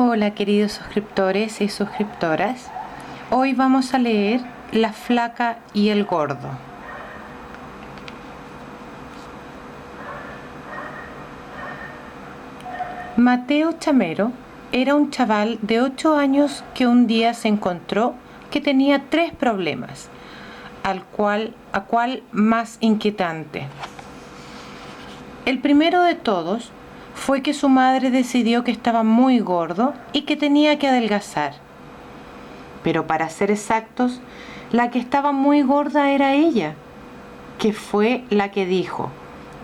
Hola queridos suscriptores y suscriptoras, hoy vamos a leer La flaca y el gordo. Mateo Chamero era un chaval de 8 años que un día se encontró que tenía 3 problemas, a cual más inquietante. El primero de todos fue que su madre decidió que estaba muy gordo y que tenía que adelgazar. Pero para ser exactos, la que estaba muy gorda era ella, que fue la que dijo: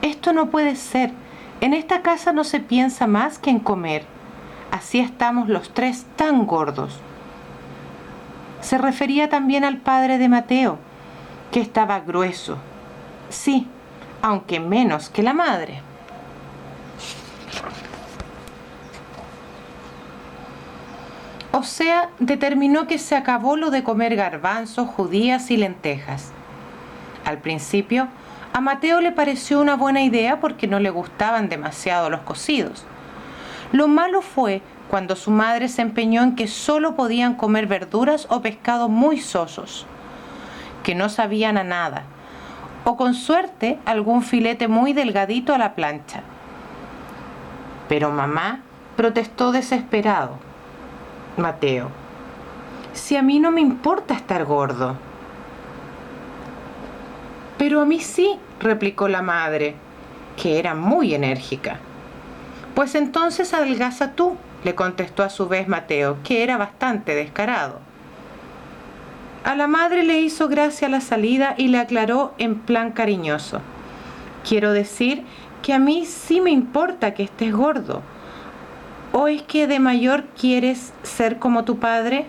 «Esto no puede ser, en esta casa no se piensa más que en comer, así estamos los 3 tan gordos». Se refería también al padre de Mateo, que estaba grueso, sí, aunque menos que la madre. O sea, determinó que se acabó lo de comer garbanzos, judías y lentejas. Al principio, a Mateo le pareció una buena idea porque no le gustaban demasiado los cocidos. Lo malo fue cuando su madre se empeñó en que solo podían comer verduras o pescados muy sosos, que no sabían a nada, o con suerte algún filete muy delgadito a la plancha. Pero mamá protestó desesperado: «Mateo, si a mí no me importa estar gordo». «Pero a mí sí», replicó la madre, que era muy enérgica. «Pues entonces adelgaza tú», le contestó a su vez Mateo, que era bastante descarado. A la madre le hizo gracia la salida y le aclaró en plan cariñoso: «Quiero decir que a mí sí me importa que estés gordo. ¿O es que de mayor quieres ser como tu padre?».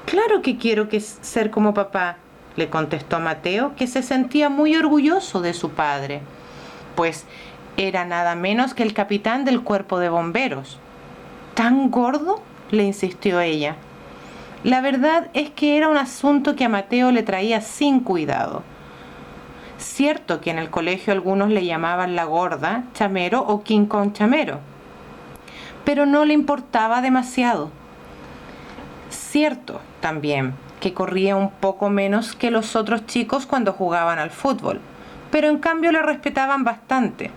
«Claro que quiero ser como papá», le contestó Mateo, que se sentía muy orgulloso de su padre, pues era nada menos que el capitán del cuerpo de bomberos. «¿Tan gordo?», le insistió ella. La verdad es que era un asunto que a Mateo le traía sin cuidado. Cierto que en el colegio algunos le llamaban la gorda Chamero o King Kong Chamero, pero no le importaba demasiado. Cierto también que corría un poco menos que los otros chicos cuando jugaban al fútbol, pero en cambio le respetaban bastante,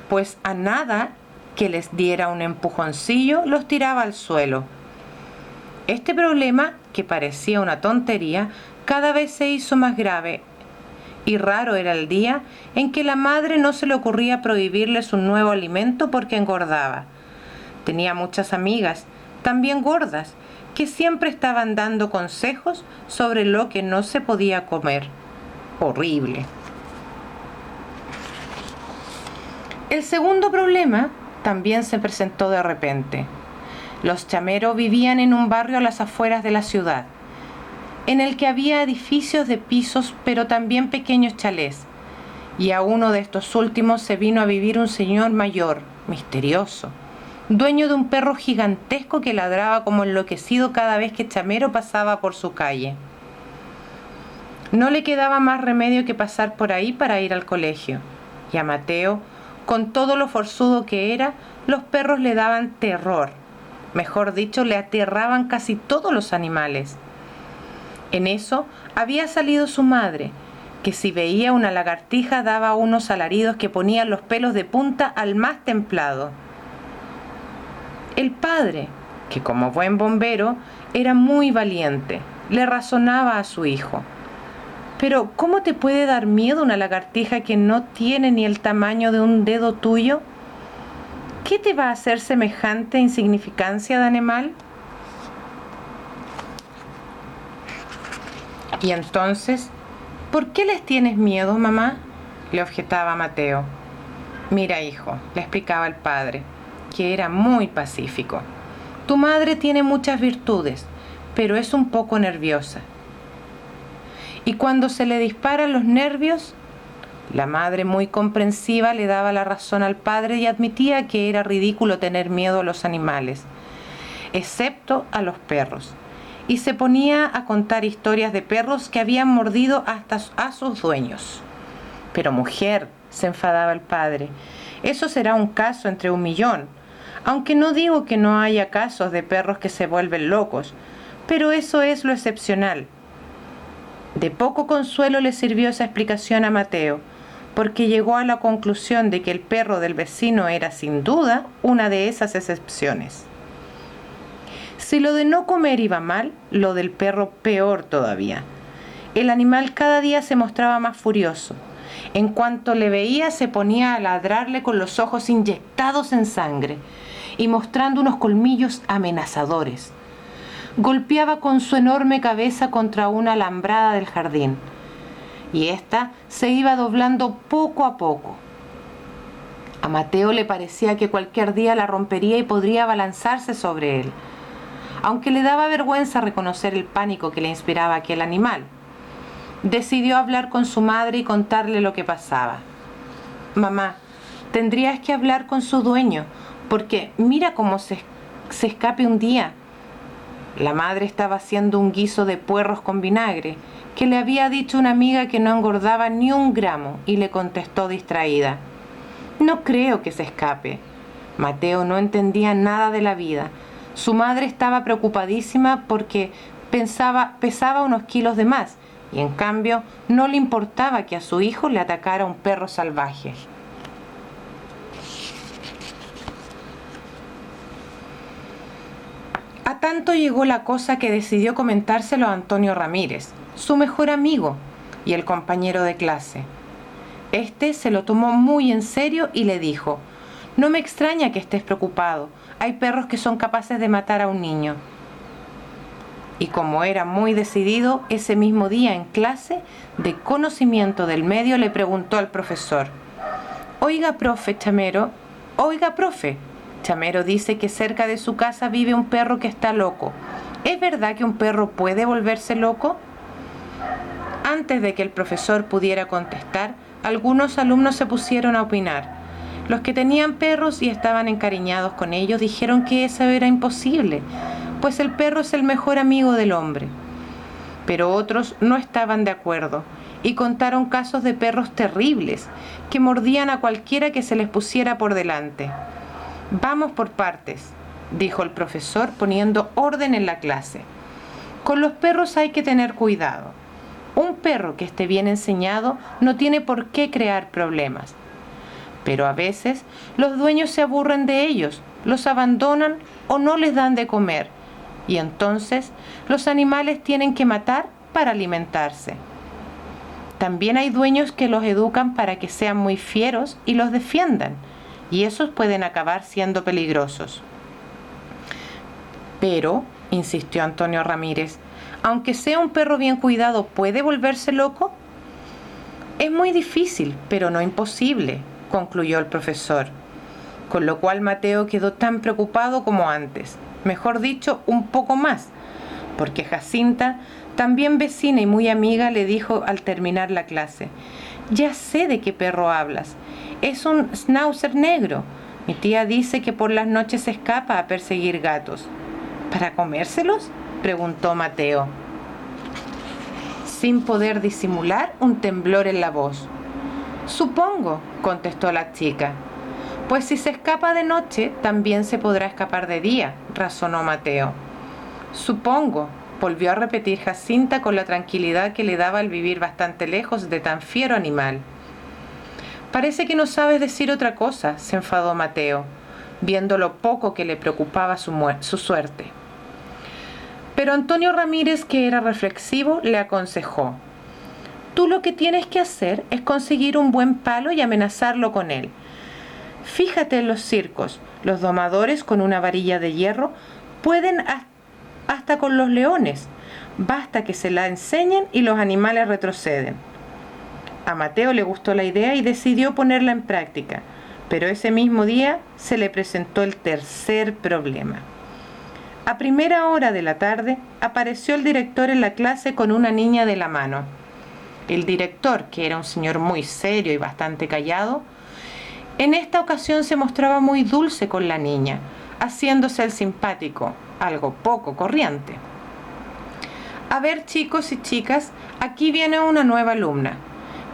pues a nada que les diera un empujoncillo los tiraba al suelo. Este problema, que parecía una tontería, cada vez se hizo más grave, y raro era el día en que la madre no se le ocurría prohibirles un nuevo alimento porque engordaba. Tenía muchas amigas, también gordas, que siempre estaban dando consejos sobre lo que no se podía comer. Horrible. El segundo problema también se presentó de repente. Los Chamero vivían en un barrio a las afueras de la ciudad, en el que había edificios de pisos, pero también pequeños chalés, y a uno de estos últimos se vino a vivir un señor mayor, misterioso, dueño de un perro gigantesco que ladraba como enloquecido cada vez que Chamero pasaba por su calle. No le quedaba más remedio que pasar por ahí para ir al colegio, y a Mateo, con todo lo forzudo que era, los perros le daban terror. Mejor dicho, le aterraban casi todos los animales. En eso había salido su madre, que si veía una lagartija daba unos alaridos que ponían los pelos de punta al más templado. El padre, que como buen bombero era muy valiente, le razonaba a su hijo: «Pero ¿cómo te puede dar miedo una lagartija que no tiene ni el tamaño de un dedo tuyo? ¿Qué te va a hacer semejante insignificancia de animal?». «¿Y entonces, por qué les tienes miedo, mamá?», le objetaba Mateo. «Mira, hijo», le explicaba el padre, que era muy pacífico, «tu madre tiene muchas virtudes, pero es un poco nerviosa. Y cuando se le disparan los nervios…». La madre, muy comprensiva, le daba la razón al padre y admitía que era ridículo tener miedo a los animales, excepto a los perros, y se ponía a contar historias de perros que habían mordido hasta a sus dueños. «Pero mujer», se enfadaba el padre, «eso será un caso entre 1.000.000. aunque no digo que no haya casos de perros que se vuelven locos, pero eso es lo excepcional. De poco consuelo le sirvió esa explicación a Mateo, porque llegó a la conclusión de que el perro del vecino era sin duda una de esas excepciones. Si lo de no comer iba mal, lo del perro peor todavía. El animal cada día se mostraba más furioso. En cuanto le veía, se ponía a ladrarle con los ojos inyectados en sangre y mostrando unos colmillos amenazadores. Golpeaba con su enorme cabeza contra una alambrada del jardín, y ésta se iba doblando poco a poco. A Mateo le parecía que cualquier día la rompería y podría abalanzarse sobre él, aunque le daba vergüenza reconocer el pánico que le inspiraba aquel animal. Decidió hablar con su madre y contarle lo que pasaba. «Mamá, tendrías que hablar con su dueño, porque mira cómo se escape un día». La madre estaba haciendo un guiso de puerros con vinagre, que le había dicho una amiga que no engordaba ni un gramo, y le contestó distraída: «No creo que se escape». Mateo no entendía nada de la vida. Su madre estaba preocupadísima porque pesaba unos kilos de más, y en cambio no le importaba que a su hijo le atacara un perro salvaje. A tanto llegó la cosa que decidió comentárselo a Antonio Ramírez, su mejor amigo y el compañero de clase. Este se lo tomó muy en serio y le dijo: «No me extraña que estés preocupado, hay perros que son capaces de matar a un niño». Y como era muy decidido, ese mismo día en clase de conocimiento del medio le preguntó al profesor: «Oiga, profe Chamero, Chamero dice que cerca de su casa vive un perro que está loco. ¿Es verdad que un perro puede volverse loco?». Antes de que el profesor pudiera contestar, algunos alumnos se pusieron a opinar. Los que tenían perros y estaban encariñados con ellos dijeron que eso era imposible, pues el perro es el mejor amigo del hombre. Pero otros no estaban de acuerdo y contaron casos de perros terribles que mordían a cualquiera que se les pusiera por delante. «Vamos por partes», dijo el profesor poniendo orden en la clase. «Con los perros hay que tener cuidado. Un perro que esté bien enseñado no tiene por qué crear problemas. Pero a veces los dueños se aburren de ellos, los abandonan o no les dan de comer, y entonces los animales tienen que matar para alimentarse. También hay dueños que los educan para que sean muy fieros y los defiendan, y esos pueden acabar siendo peligrosos». «Pero», insistió Antonio Ramírez, «aunque sea un perro bien cuidado, ¿puede volverse loco?». «Es muy difícil, pero no imposible», concluyó el profesor. Con lo cual Mateo quedó tan preocupado como antes, mejor dicho, un poco más, porque Jacinta, también vecina y muy amiga, le dijo al terminar la clase: «Ya sé de qué perro hablas. Es un schnauzer negro. Mi tía dice que por las noches se escapa a perseguir gatos». «¿Para comérselos?», preguntó Mateo, sin poder disimular un temblor en la voz. «Supongo», contestó la chica. «Pues si se escapa de noche, también se podrá escapar de día», razonó Mateo. «Supongo», volvió a repetir Jacinta con la tranquilidad que le daba el vivir bastante lejos de tan fiero animal. «Parece que no sabes decir otra cosa», se enfadó Mateo, viendo lo poco que le preocupaba su suerte. Pero Antonio Ramírez, que era reflexivo, le aconsejó: «Tú lo que tienes que hacer es conseguir un buen palo y amenazarlo con él. Fíjate en los circos, los domadores con una varilla de hierro pueden hasta con los leones. Basta que se la enseñen y los animales retroceden». A Mateo le gustó la idea y decidió ponerla en práctica, pero ese mismo día se le presentó el tercer problema. A primera hora de la tarde apareció el director en la clase con una niña de la mano. El director, que era un señor muy serio y bastante callado, en esta ocasión se mostraba muy dulce con la niña, haciéndose el simpático, algo poco corriente. «A ver, chicos y chicas, aquí viene una nueva alumna.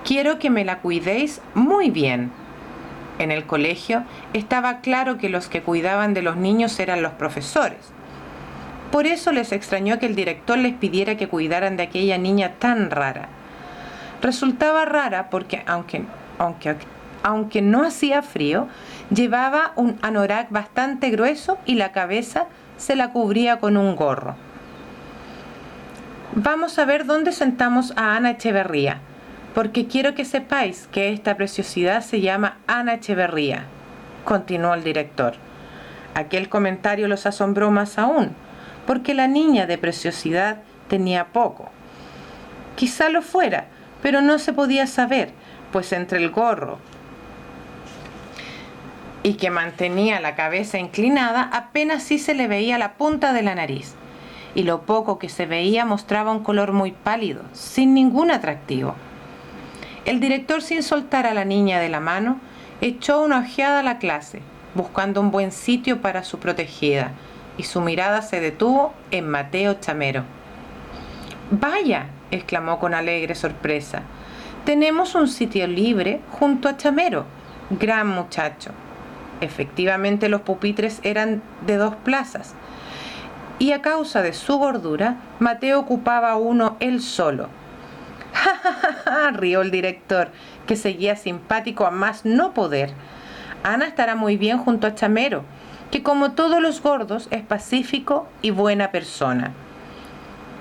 Quiero que me la cuidéis muy bien». En el colegio estaba claro que los que cuidaban de los niños eran los profesores. Por eso les extrañó que el director les pidiera que cuidaran de aquella niña tan rara. Resultaba rara porque, aunque no hacía frío, llevaba un anorak bastante grueso y la cabeza se la cubría con un gorro. Vamos a ver dónde sentamos a Ana Echeverría, porque quiero que sepáis que esta preciosidad se llama Ana Echeverría, continuó el director. Aquel comentario los asombró más aún, porque la niña de preciosidad tenía poco. Quizá lo fuera, pero no se podía saber, pues entre el gorro y que mantenía la cabeza inclinada, apenas sí se le veía la punta de la nariz, y lo poco que se veía mostraba un color muy pálido, sin ningún atractivo. El director, sin soltar a la niña de la mano, echó una ojeada a la clase, buscando un buen sitio para su protegida, y su mirada se detuvo en Mateo Chamero. «¡Vaya!», exclamó con alegre sorpresa. «Tenemos un sitio libre junto a Chamero. Gran muchacho». Efectivamente, los pupitres eran de 2 plazas, y a causa de su gordura, Mateo ocupaba uno él solo. «¡Ja, ja, ja, ja!», rió el director, que seguía simpático a más no poder. «Ana estará muy bien junto a Chamero, que como todos los gordos es pacífico y buena persona».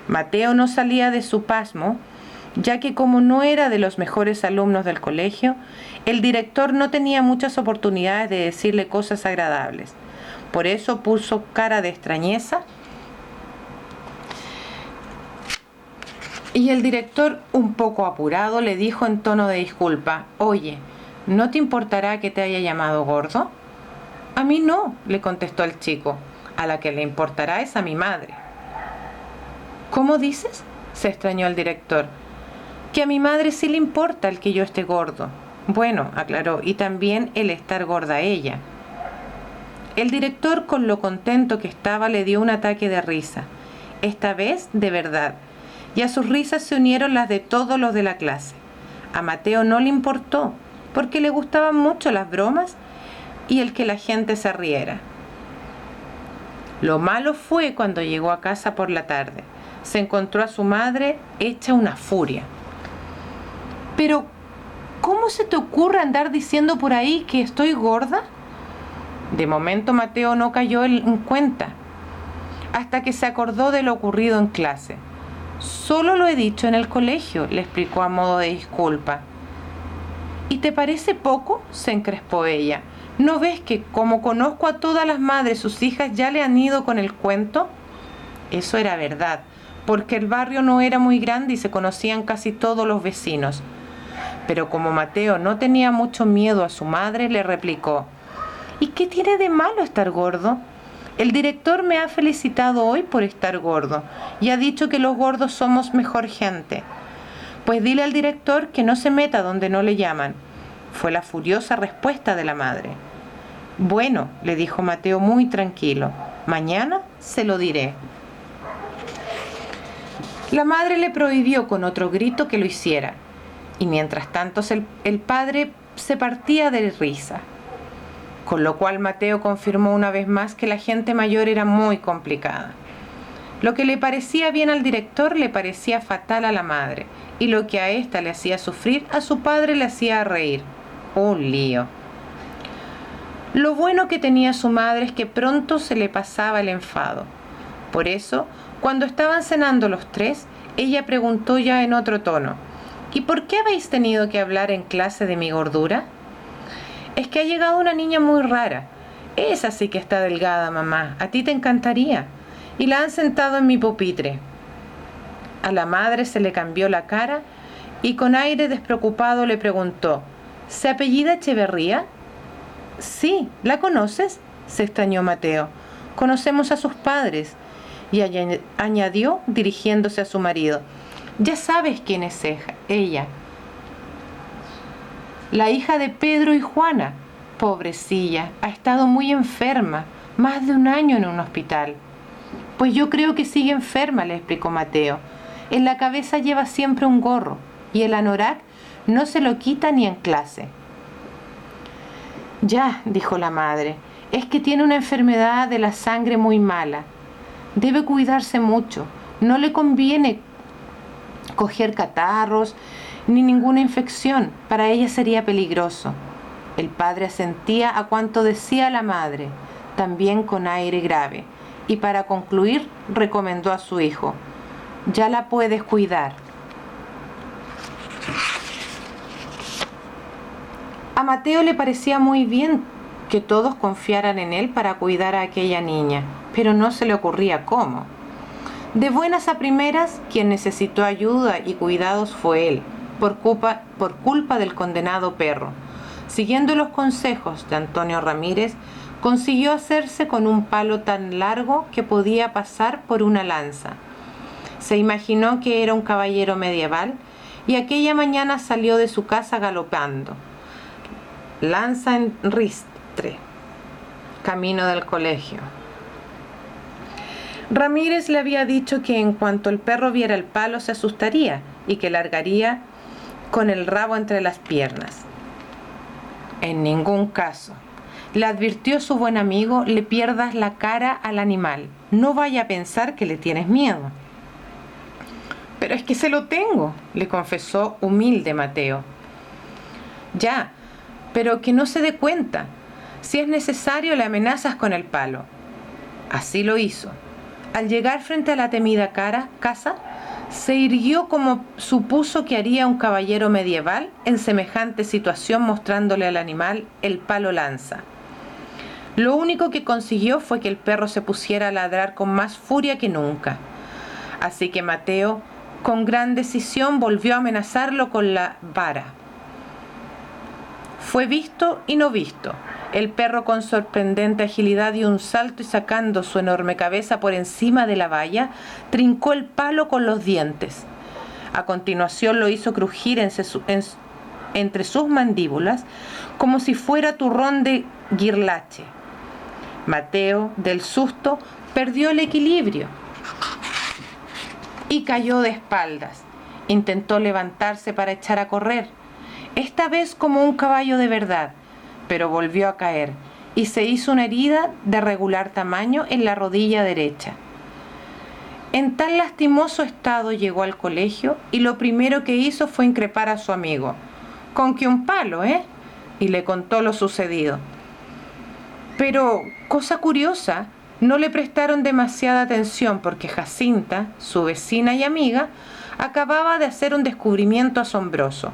Mateo no salía de su pasmo, ya que como no era de los mejores alumnos del colegio, el director no tenía muchas oportunidades de decirle cosas agradables. Por eso puso cara de extrañeza, y el director, un poco apurado, le dijo en tono de disculpa: «Oye, ¿no te importará que te haya llamado gordo?». «A mí no», le contestó el chico. «A la que le importará es a mi madre». «¿Cómo dices?», se extrañó el director. «Que a mi madre sí le importa el que yo esté gordo». «Bueno», aclaró, «y también el estar gorda ella». El director, con lo contento que estaba, le dio un ataque de risa, esta vez de verdad, y a sus risas se unieron las de todos los de la clase. A Mateo no le importó, porque le gustaban mucho las bromas y el que la gente se riera. Lo malo fue cuando llegó a casa por la tarde. Se encontró a su madre hecha una furia. «¿Pero cómo se te ocurre andar diciendo por ahí que estoy gorda?». De momento Mateo no cayó en cuenta, hasta que se acordó de lo ocurrido en clase. «Solo lo he dicho en el colegio», le explicó a modo de disculpa. «¿Y te parece poco?», se encrespó ella. «¿No ves que, como conozco a todas las madres, sus hijas ya le han ido con el cuento?». Eso era verdad, porque el barrio no era muy grande y se conocían casi todos los vecinos. Pero como Mateo no tenía mucho miedo a su madre, le replicó: «¿Y qué tiene de malo estar gordo? El director me ha felicitado hoy por estar gordo y ha dicho que los gordos somos mejor gente». «Pues dile al director que no se meta donde no le llaman», fue la furiosa respuesta de la madre. «Bueno», le dijo Mateo muy tranquilo, «mañana se lo diré». La madre le prohibió con otro grito que lo hiciera, y mientras tanto el padre se partía de risa. Con lo cual Mateo confirmó una vez más que la gente mayor era muy complicada. Lo que le parecía bien al director le parecía fatal a la madre, y lo que a ésta le hacía sufrir, a su padre le hacía reír. Un lío. Lo bueno que tenía su madre es que pronto se le pasaba el enfado. Por eso, cuando estaban cenando los tres, ella preguntó ya en otro tono: «¿Y por qué habéis tenido que hablar en clase de mi gordura?». «Es que ha llegado una niña muy rara. Esa sí que está delgada, mamá. A ti te encantaría. Y la han sentado en mi pupitre». A la madre se le cambió la cara y con aire despreocupado le preguntó: «¿Se apellida Echeverría?». «Sí, ¿la conoces?», se extrañó Mateo. «Conocemos a sus padres». Y añadió, dirigiéndose a su marido: «Ya sabes quién es ella. La hija de Pedro y Juana. Pobrecilla, ha estado muy enferma, más de 1 año en un hospital». «Pues yo creo que sigue enferma», le explicó Mateo. «En la cabeza lleva siempre un gorro y el anorak no se lo quita ni en clase». Ya, dijo la madre, es que tiene una enfermedad de la sangre muy mala. Debe cuidarse mucho. No le conviene coger catarros ni ninguna infección. Para ella sería peligroso. El padre asentía a cuanto decía la madre, también con aire grave, y para concluir recomendó a su hijo: ya la puedes cuidar. A Mateo le parecía muy bien que todos confiaran en él para cuidar a aquella niña, pero no se le ocurría cómo. De buenas a primeras, quien necesitó ayuda y cuidados fue él, por culpa del condenado perro. Siguiendo los consejos de Antonio Ramírez, consiguió hacerse con un palo tan largo que podía pasar por una lanza. Se imaginó que era un caballero medieval y aquella mañana salió de su casa galopando, lanza en ristre, camino del colegio. Ramírez le había dicho que en cuanto el perro viera el palo se asustaría y que largaría con el rabo entre las piernas. En ningún caso, le advirtió su buen amigo, le pierdas la cara al animal. No vaya a pensar que le tienes miedo. Pero es que se lo tengo, le confesó humilde Mateo. Ya, pero que no se dé cuenta. Si es necesario, le amenazas con el palo. Así lo hizo. Al llegar frente a la temida casa, se irguió como supuso que haría un caballero medieval en semejante situación, mostrándole al animal el palo lanza. Lo único que consiguió fue que el perro se pusiera a ladrar con más furia que nunca. Así que Mateo, con gran decisión, volvió a amenazarlo con la vara. Fue visto y no visto. El perro, con sorprendente agilidad, dio un salto y, sacando su enorme cabeza por encima de la valla, trincó el palo con los dientes. A continuación lo hizo crujir entre sus mandíbulas como si fuera turrón de guirlache. Mateo, del susto, perdió el equilibrio y cayó de espaldas. Intentó levantarse para echar a correr, esta vez como un caballo de verdad, pero volvió a caer y se hizo una herida de regular tamaño en la rodilla derecha. En tan lastimoso estado llegó al colegio y lo primero que hizo fue increpar a su amigo. ¿Con qué un palo, eh? Y le contó lo sucedido. Pero, cosa curiosa, no le prestaron demasiada atención porque Jacinta, su vecina y amiga, acababa de hacer un descubrimiento asombroso.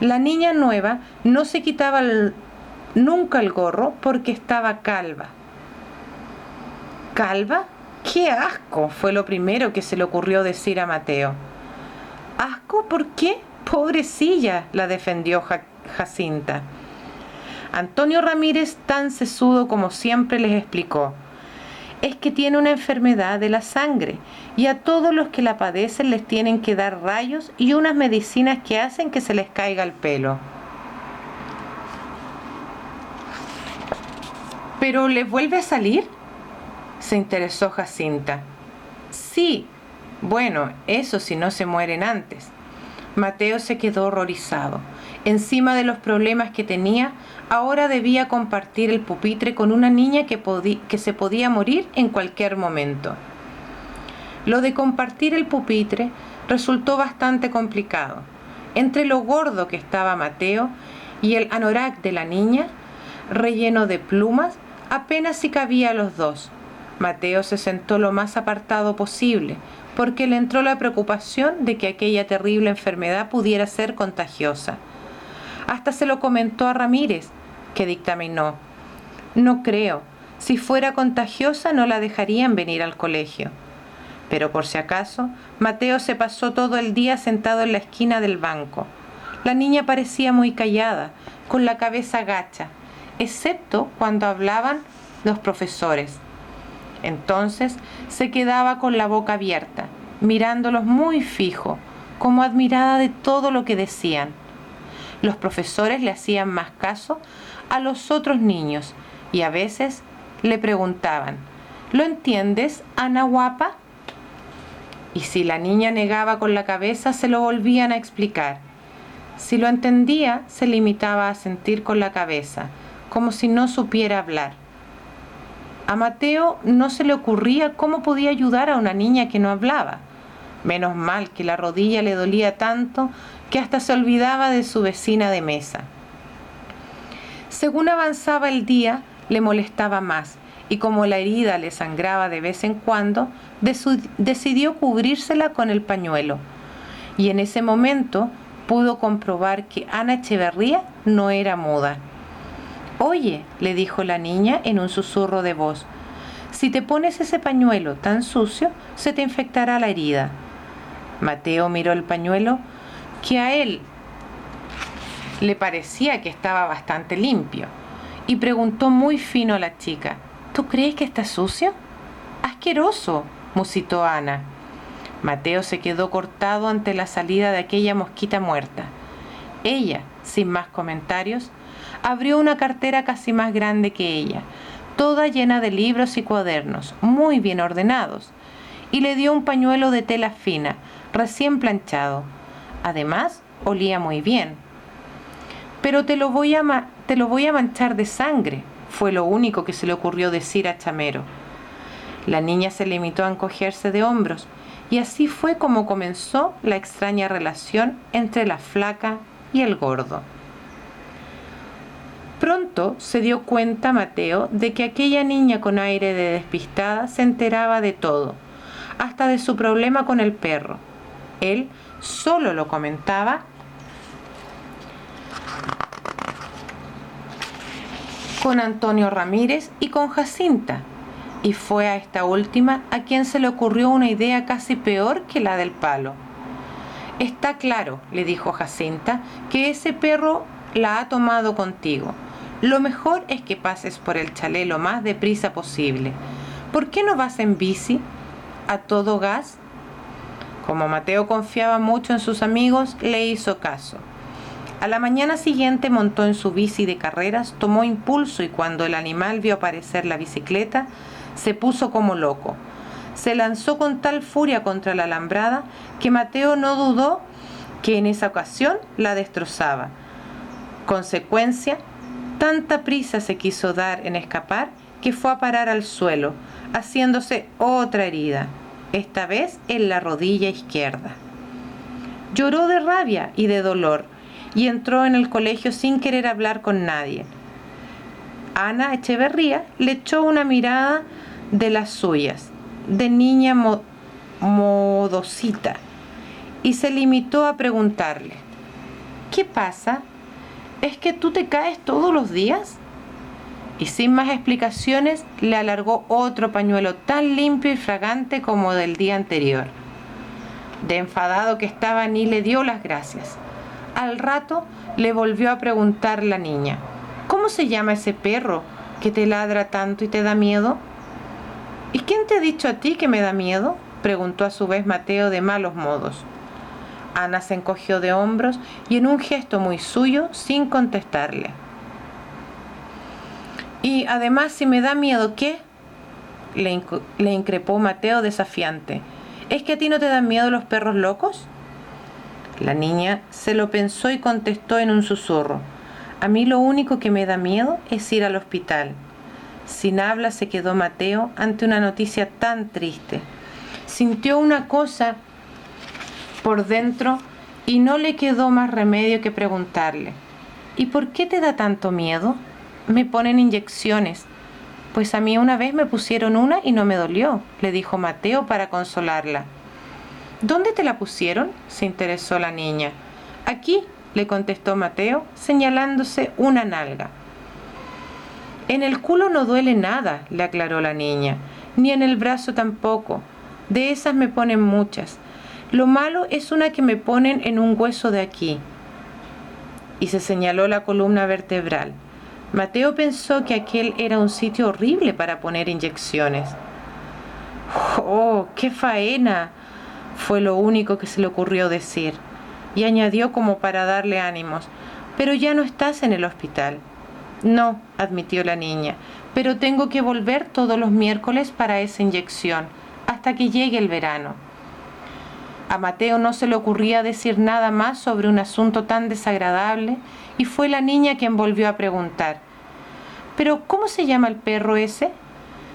La niña nueva no se quitaba nunca el gorro porque estaba calva. ¿Calva? ¡Qué asco!, fue lo primero que se le ocurrió decir a Mateo. ¿Asco? ¿Por qué? Pobrecilla, la defendió Jacinta. Antonio Ramírez, tan sesudo como siempre, les explicó: es que tiene una enfermedad de la sangre y a todos los que la padecen les tienen que dar rayos y unas medicinas que hacen que se les caiga el pelo. ¿Pero les vuelve a salir?, se interesó Jacinta. Sí, bueno, eso si no se mueren antes. Mateo se quedó horrorizado. Encima de los problemas que tenía, ahora debía compartir el pupitre con una niña que se podía morir en cualquier momento. Lo de compartir el pupitre resultó bastante complicado. Entre lo gordo que estaba Mateo y el anorak de la niña, relleno de plumas, apenas si cabía a los dos. Mateo se sentó lo más apartado posible, porque le entró la preocupación de que aquella terrible enfermedad pudiera ser contagiosa. Hasta se lo comentó a Ramírez, que dictaminó: no creo, si fuera contagiosa no la dejarían venir al colegio. Pero por si acaso, Mateo se pasó todo el día sentado en la esquina del banco. La niña parecía muy callada, con la cabeza gacha, excepto cuando hablaban los profesores. Entonces se quedaba con la boca abierta, mirándolos muy fijo, como admirada de todo lo que decían. Los profesores le hacían más caso a los otros niños y a veces le preguntaban: ¿lo entiendes, Ana guapa? Y si la niña negaba con la cabeza, se lo volvían a explicar. Si lo entendía, se limitaba a sentir con la cabeza, como si no supiera hablar. A Mateo no se le ocurría cómo podía ayudar a una niña que no hablaba. Menos mal que la rodilla le dolía tanto que hasta se olvidaba de su vecina de mesa. Según avanzaba el día, le molestaba más, y como la herida le sangraba de vez en cuando, decidió cubrírsela con el pañuelo. Y en ese momento pudo comprobar que Ana Echeverría no era muda. «Oye», le dijo la niña en un susurro de voz, «si te pones ese pañuelo tan sucio, se te infectará la herida». Mateo miró el pañuelo, que a él le parecía que estaba bastante limpio, y preguntó muy fino a la chica, «¿Tú crees que está sucio?» «¡Asqueroso!», musitó Ana. Mateo se quedó cortado ante la salida de aquella mosquita muerta. Ella, sin más comentarios, abrió una cartera casi más grande que ella, toda llena de libros y cuadernos, muy bien ordenados, y le dio un pañuelo de tela fina, recién planchado. Además, olía muy bien. «Pero te lo voy a manchar de sangre», fue lo único que se le ocurrió decir a Chamero. La niña se limitó a encogerse de hombros, y así fue como comenzó la extraña relación entre la flaca y el gordo. Pronto se dio cuenta Mateo de que aquella niña con aire de despistada se enteraba de todo, hasta de su problema con el perro. Él solo lo comentaba con Antonio Ramírez y con Jacinta, y fue a esta última a quien se le ocurrió una idea casi peor que la del palo. «Está claro», le dijo Jacinta, «que ese perro la ha tomado contigo. Lo mejor es que pases por el chalet lo más deprisa posible. ¿Por qué no vas en bici? ¿A todo gas?». Como Mateo confiaba mucho en sus amigos, le hizo caso. A la mañana siguiente montó en su bici de carreras, tomó impulso y cuando el animal vio aparecer la bicicleta, se puso como loco. Se lanzó con tal furia contra la alambrada que Mateo no dudó que en esa ocasión la destrozaba. Consecuencia, tanta prisa se quiso dar en escapar que fue a parar al suelo, haciéndose otra herida, esta vez en la rodilla izquierda. Lloró de rabia y de dolor y entró en el colegio sin querer hablar con nadie. Ana Echeverría le echó una mirada de las suyas, de niña modosita, y se limitó a preguntarle, «¿Qué pasa? ¿Es que tú te caes todos los días?». Y sin más explicaciones le alargó otro pañuelo tan limpio y fragante como del día anterior. De enfadado que estaba, ni le dio las gracias. Al rato le volvió a preguntar la niña, «¿Cómo se llama ese perro que te ladra tanto y te da miedo?». «¿Y quién te ha dicho a ti que me da miedo?», preguntó a su vez Mateo de malos modos. Ana se encogió de hombros y en un gesto muy suyo, sin contestarle. «Y además, si me da miedo, ¿qué?», le increpó Mateo desafiante. «¿Es que a ti no te dan miedo los perros locos?». La niña se lo pensó y contestó en un susurro, «A mí lo único que me da miedo es ir al hospital». Sin habla se quedó Mateo ante una noticia tan triste. Sintió una cosa por dentro y no le quedó más remedio que preguntarle, «¿Y por qué te da tanto miedo?». «Me ponen inyecciones». «Pues a mí una vez me pusieron una y no me dolió», le dijo Mateo para consolarla. «¿Dónde te la pusieron?», se interesó la niña. «Aquí», le contestó Mateo, señalándose una nalga. «En el culo no duele nada», le aclaró la niña, «ni en el brazo tampoco. De esas me ponen muchas. Lo malo es una que me ponen en un hueso de aquí». Y se señaló la columna vertebral. Mateo pensó que aquel era un sitio horrible para poner inyecciones. «¡Oh, qué faena!», fue lo único que se le ocurrió decir, y añadió como para darle ánimos, «Pero ya no estás en el hospital». «No», admitió la niña, «pero tengo que volver todos los miércoles para esa inyección, hasta que llegue el verano». A Mateo no se le ocurría decir nada más sobre un asunto tan desagradable y fue la niña quien volvió a preguntar, Pero ¿cómo se llama el perro ese?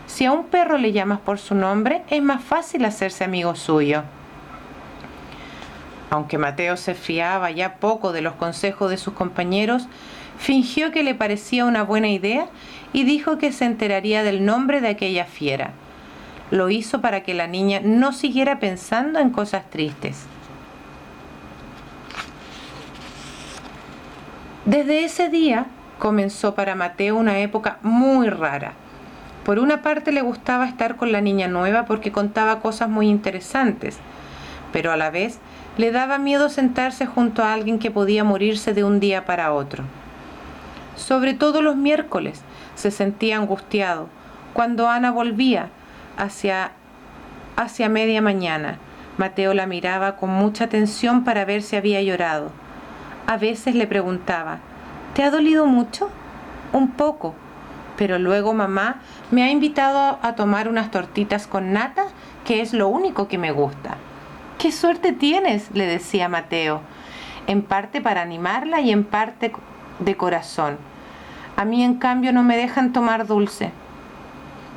Si a un perro le llamas por su nombre, es más fácil hacerse amigo suyo. Aunque Mateo se fiaba ya poco de los consejos de sus compañeros, fingió que le parecía una buena idea y dijo que se enteraría del nombre de aquella fiera. Lo hizo para que la niña no siguiera pensando en cosas tristes. Desde ese día comenzó para Mateo una época muy rara. Por una parte le gustaba estar con la niña nueva porque contaba cosas muy interesantes, pero a la vez le daba miedo sentarse junto a alguien que podía morirse de un día para otro. Sobre todo los miércoles se sentía angustiado cuando Ana volvía hacia media mañana. Mateo la miraba con mucha atención para ver si había llorado. A veces le preguntaba: ¿te ha dolido mucho? Un poco, pero luego mamá me ha invitado a tomar unas tortitas con nata, que es lo único que me gusta. ¡Qué suerte tienes!, le decía Mateo, en parte para animarla y en parte de corazón. A mí, en cambio, no me dejan tomar dulce.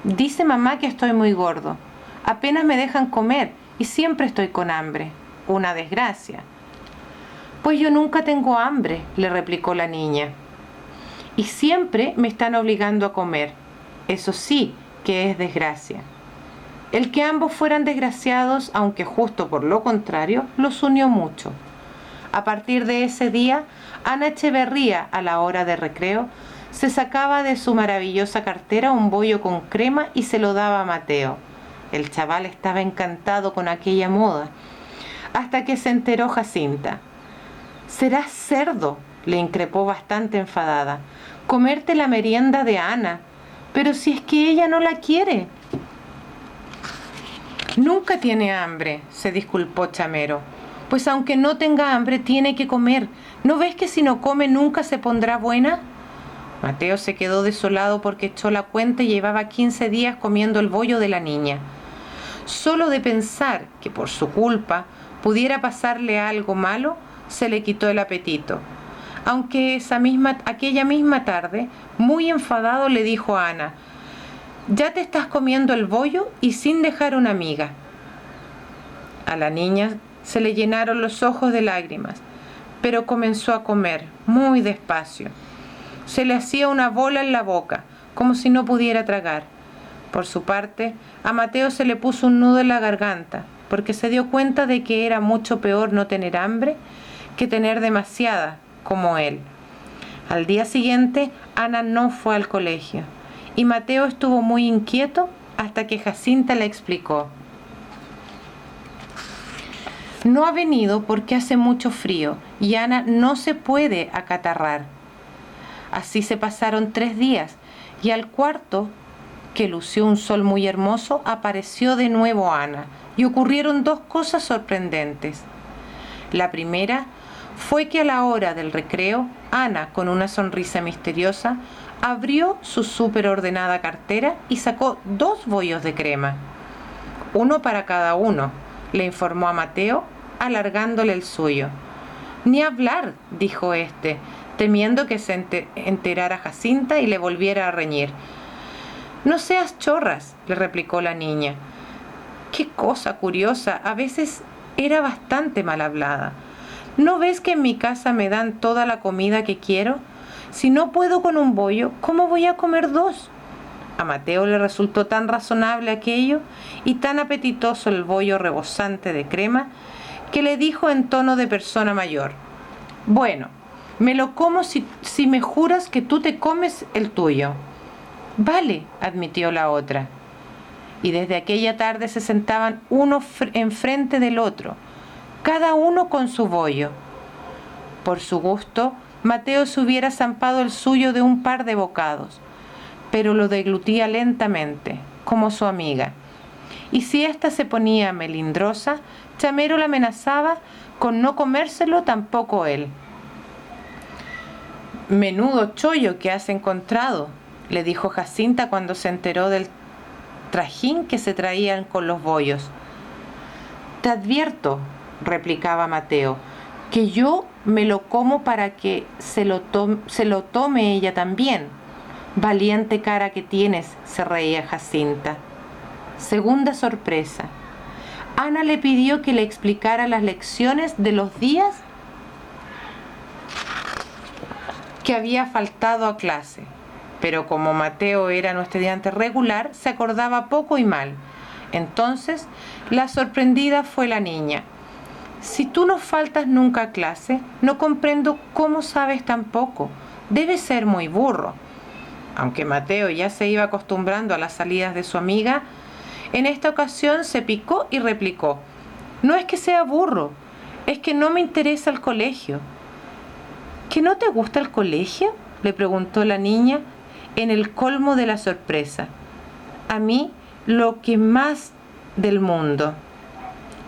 Dice mamá que estoy muy gordo. Apenas me dejan comer y siempre estoy con hambre. Una desgracia. Pues yo nunca tengo hambre, le replicó la niña. Y siempre me están obligando a comer. Eso sí que es desgracia. El que ambos fueran desgraciados, aunque justo por lo contrario, los unió mucho. A partir de ese día, Ana Echeverría, a la hora de recreo, se sacaba de su maravillosa cartera un bollo con crema y se lo daba a Mateo. El chaval estaba encantado con aquella moda, hasta que se enteró Jacinta. «Serás cerdo», le increpó bastante enfadada, «comerte la merienda de Ana, pero si es que ella no la quiere». «Nunca tiene hambre», se disculpó Chamero. «Pues aunque no tenga hambre, tiene que comer. ¿No ves que si no come nunca se pondrá buena?» Mateo se quedó desolado porque echó la cuenta y llevaba 15 días comiendo el bollo de la niña. Solo de pensar que por su culpa pudiera pasarle algo malo, se le quitó el apetito. Aunque aquella misma tarde, muy enfadado, le dijo a Ana: «Ya te estás comiendo el bollo y sin dejar una miga». A la niña se le llenaron los ojos de lágrimas, pero comenzó a comer muy despacio. Se le hacía una bola en la boca, como si no pudiera tragar. Por su parte, a Mateo se le puso un nudo en la garganta, porque se dio cuenta de que era mucho peor no tener hambre que tener demasiada, como él. Al día siguiente, Ana no fue al colegio, y Mateo estuvo muy inquieto hasta que Jacinta le explicó: «No ha venido porque hace mucho frío y Ana no se puede acatarrar». Así se pasaron 3 días, y al cuarto, que lució un sol muy hermoso, apareció de nuevo Ana, y ocurrieron 2 cosas sorprendentes. La primera fue que a la hora del recreo, Ana, con una sonrisa misteriosa, abrió su superordenada cartera y sacó 2 bollos de crema. «Uno para cada uno», le informó a Mateo, alargándole el suyo. «Ni hablar», dijo este, temiendo que se enterara Jacinta y le volviera a reñir. «No seas chorras», le replicó la niña. «Qué cosa curiosa, a veces era bastante mal hablada. ¿No ves que en mi casa me dan toda la comida que quiero? Si no puedo con un bollo, ¿cómo voy a comer 2? A Mateo le resultó tan razonable aquello y tan apetitoso el bollo rebosante de crema que le dijo en tono de persona mayor: «Bueno, me lo como si me juras que tú te comes el tuyo». «Vale», admitió la otra. Y desde aquella tarde se sentaban uno enfrente del otro, cada uno con su bollo. Por su gusto, Mateo se hubiera zampado el suyo de un par de bocados, pero lo deglutía lentamente, como su amiga. Y si ésta se ponía melindrosa, Chamero la amenazaba con no comérselo tampoco él. «Menudo chollo que has encontrado», le dijo Jacinta cuando se enteró del trajín que se traían con los bollos. «Te advierto», replicaba Mateo, «que yo me lo como para que se lo tome ella también. Valiente cara que tienes, se reía Jacinta. Segunda sorpresa. Ana le pidió que le explicara las lecciones de los días que había faltado a clase, pero como Mateo era un estudiante regular, se acordaba poco y mal. Entonces, la sorprendida fue la niña. Si tú no faltas nunca a clase, no comprendo cómo sabes tan poco. Debes ser muy burro. Aunque Mateo ya se iba acostumbrando a las salidas de su amiga, en esta ocasión se picó y replicó: no es que sea burro, es que no me interesa el colegio. ¿Que no te gusta el colegio?, le preguntó la niña en el colmo de la sorpresa. A mí, lo que más del mundo.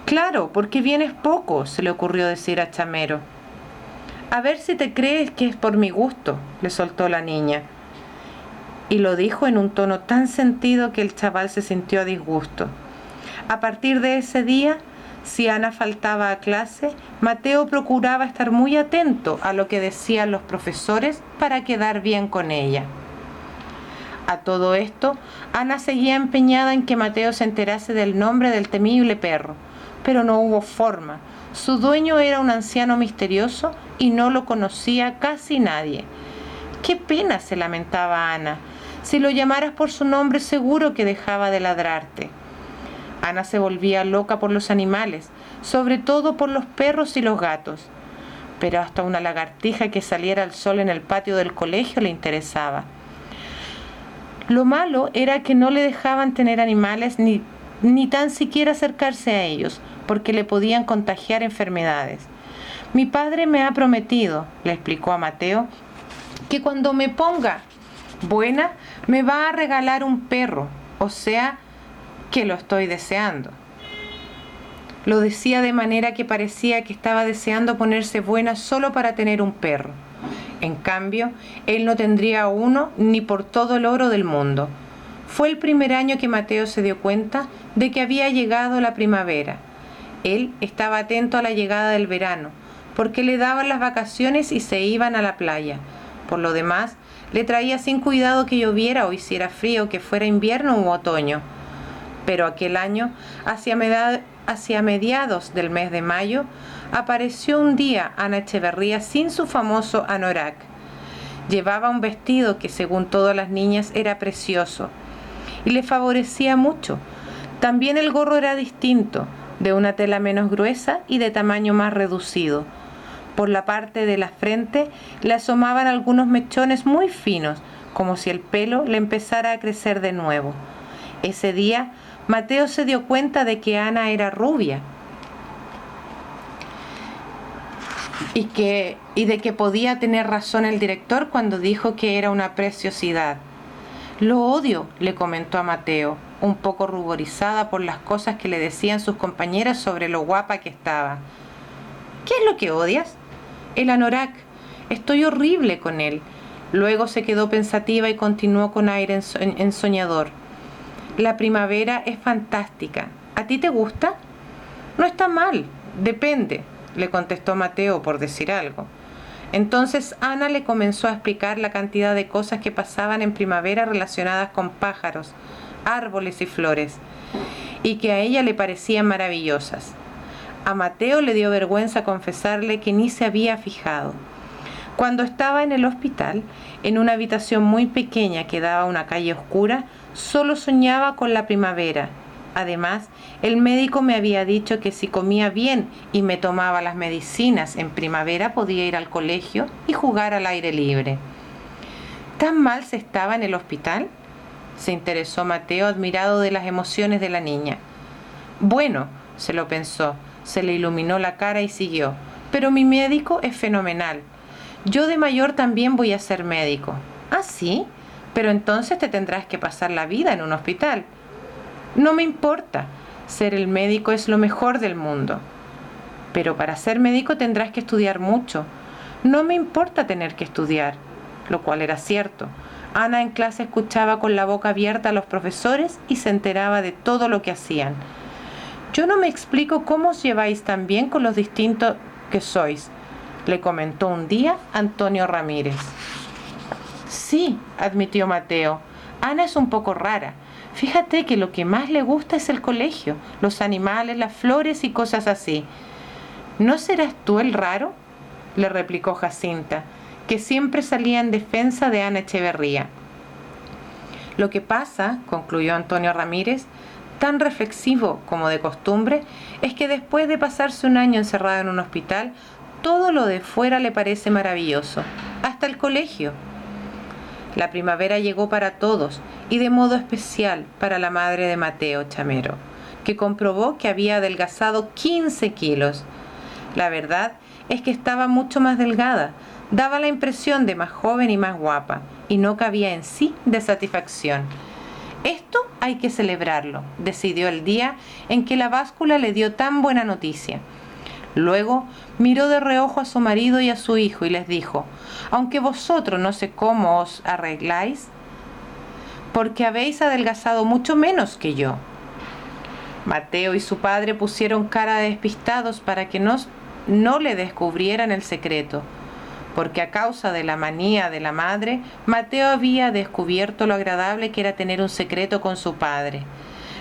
Claro, porque vienes poco, se le ocurrió decir a Chamero. A ver si te crees que es por mi gusto, le soltó la niña. Y lo dijo en un tono tan sentido que el chaval se sintió a disgusto. A partir de ese día, si Ana faltaba a clase, Mateo procuraba estar muy atento a lo que decían los profesores para quedar bien con ella. A todo esto, Ana seguía empeñada en que Mateo se enterase del nombre del temible perro, pero no hubo forma. Su dueño era un anciano misterioso y no lo conocía casi nadie. ¡Qué pena!, se lamentaba Ana. Si lo llamaras por su nombre, seguro que dejaba de ladrarte. Ana se volvía loca por los animales, sobre todo por los perros y los gatos. Pero hasta una lagartija que saliera al sol en el patio del colegio le interesaba. Lo malo era que no le dejaban tener animales ni tan siquiera acercarse a ellos, porque le podían contagiar enfermedades. Mi padre me ha prometido, le explicó a Mateo, que cuando me ponga buena me va a regalar un perro, o sea, que lo estoy deseando. Lo decía de manera que parecía que estaba deseando ponerse buena solo para tener un perro. En cambio, él no tendría uno ni por todo el oro del mundo. Fue el primer año que Mateo se dio cuenta de que había llegado la primavera. Él estaba atento a la llegada del verano, porque le daban las vacaciones y se iban a la playa. Por lo demás, le traía sin cuidado que lloviera o hiciera frío, que fuera invierno u otoño. Pero aquel año, hacia mediados del mes de mayo, apareció un día Ana Echeverría sin su famoso anorak. Llevaba un vestido que, según todas las niñas, era precioso y le favorecía mucho. También el gorro era distinto, de una tela menos gruesa y de tamaño más reducido. Por la parte de la frente le asomaban algunos mechones muy finos, como si el pelo le empezara a crecer de nuevo. Ese día, Mateo se dio cuenta de que Ana era rubia y de que podía tener razón el director cuando dijo que era una preciosidad. Lo odio, le comentó a Mateo, un poco ruborizada por las cosas que le decían sus compañeras sobre lo guapa que estaba. ¿Qué es lo que odias? El anorak. Estoy horrible con él. Luego se quedó pensativa y continuó con aire ensoñador. La primavera es fantástica. ¿A ti te gusta? No está mal, depende, le contestó Mateo por decir algo. Entonces Ana le comenzó a explicar la cantidad de cosas que pasaban en primavera relacionadas con pájaros, árboles y flores, y que a ella le parecían maravillosas. A Mateo le dio vergüenza confesarle que ni se había fijado. Cuando estaba en el hospital, en una habitación muy pequeña que daba a una calle oscura, solo soñaba con la primavera. Además, el médico me había dicho que si comía bien y me tomaba las medicinas en primavera podía ir al colegio y jugar al aire libre. ¿Tan mal se estaba en el hospital?, se interesó Mateo, admirado de las emociones de la niña. Bueno, se lo pensó, se le iluminó la cara y siguió. Pero mi médico es fenomenal. Yo de mayor también voy a ser médico. ¿Ah, sí? Pero entonces te tendrás que pasar la vida en un hospital. No me importa. Ser el médico es lo mejor del mundo. Pero para ser médico tendrás que estudiar mucho. No me importa tener que estudiar. Lo cual era cierto. Ana en clase escuchaba con la boca abierta a los profesores y se enteraba de todo lo que hacían. Yo no me explico cómo os lleváis tan bien con los distintos que sois, le comentó un día Antonio Ramírez. Sí, admitió Mateo. Ana es un poco rara. Fíjate que lo que más le gusta es el colegio, los animales, las flores y cosas así. ¿No serás tú el raro?, le replicó Jacinta, que siempre salía en defensa de Ana Echeverría. Lo que pasa, concluyó Antonio Ramírez, tan reflexivo como de costumbre, es que después de pasarse un año encerrado en un hospital, todo lo de fuera le parece maravilloso, hasta el colegio. La primavera llegó para todos y de modo especial para la madre de Mateo Chamero, que comprobó que había adelgazado 15 kilos. La verdad es que estaba mucho más delgada, daba la impresión de más joven y más guapa, y no cabía en sí de satisfacción. Esto hay que celebrarlo, decidió el día en que la báscula le dio tan buena noticia. Luego miró de reojo a su marido y a su hijo y les dijo: aunque vosotros no sé cómo os arregláis, porque habéis adelgazado mucho menos que yo. Mateo y su padre pusieron cara de despistados para que no le descubrieran el secreto, porque a causa de la manía de la madre, Mateo había descubierto lo agradable que era tener un secreto con su padre.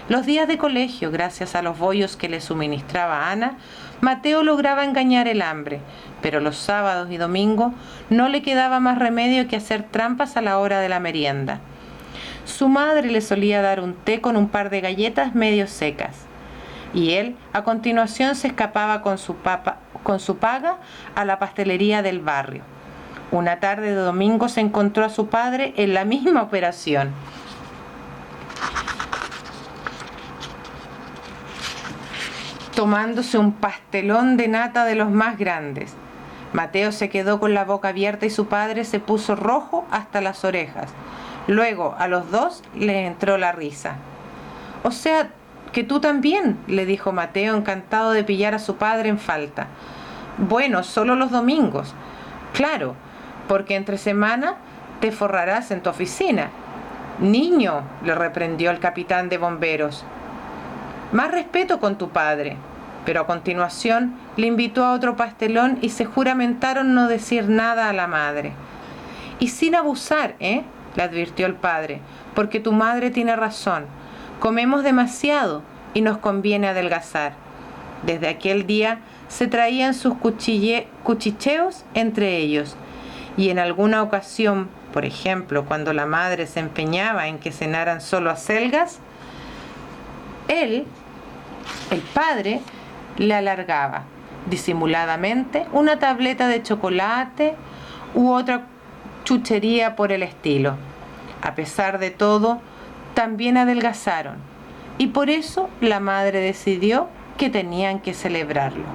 Los días de colegio, gracias a los bollos que le suministraba Ana, Mateo lograba engañar el hambre, pero los sábados y domingos no le quedaba más remedio que hacer trampas a la hora de la merienda. Su madre le solía dar un té con un par de galletas medio secas, y él a continuación se escapaba con su paga a la pastelería del barrio. Una tarde de domingo se encontró a su padre en la misma operación. Tomándose un pastelón de nata de los más grandes. Mateo se quedó con la boca abierta y su padre se puso rojo hasta las orejas. Luego a los dos les entró la risa. O sea, que tú también, le dijo Mateo, encantado de pillar a su padre en falta. Bueno, solo los domingos. Claro, porque entre semana te forrarás en tu oficina. Niño, le reprendió el capitán de bomberos. Más respeto con tu padre. Pero a continuación le invitó a otro pastelón y se juramentaron no decir nada a la madre. Y sin abusar, le advirtió el padre, porque tu madre tiene razón. Comemos demasiado y nos conviene adelgazar. Desde aquel día se traían sus cuchicheos entre ellos, y en alguna ocasión, por ejemplo, cuando la madre se empeñaba en que cenaran solo acelgas, él, el padre, le alargaba disimuladamente una tableta de chocolate u otra chuchería por el estilo. A pesar de todo, también adelgazaron, y por eso la madre decidió que tenían que celebrarlo.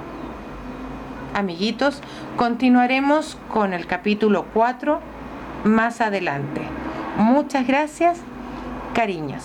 Amiguitos, continuaremos con el capítulo 4 más adelante. Muchas gracias, cariños.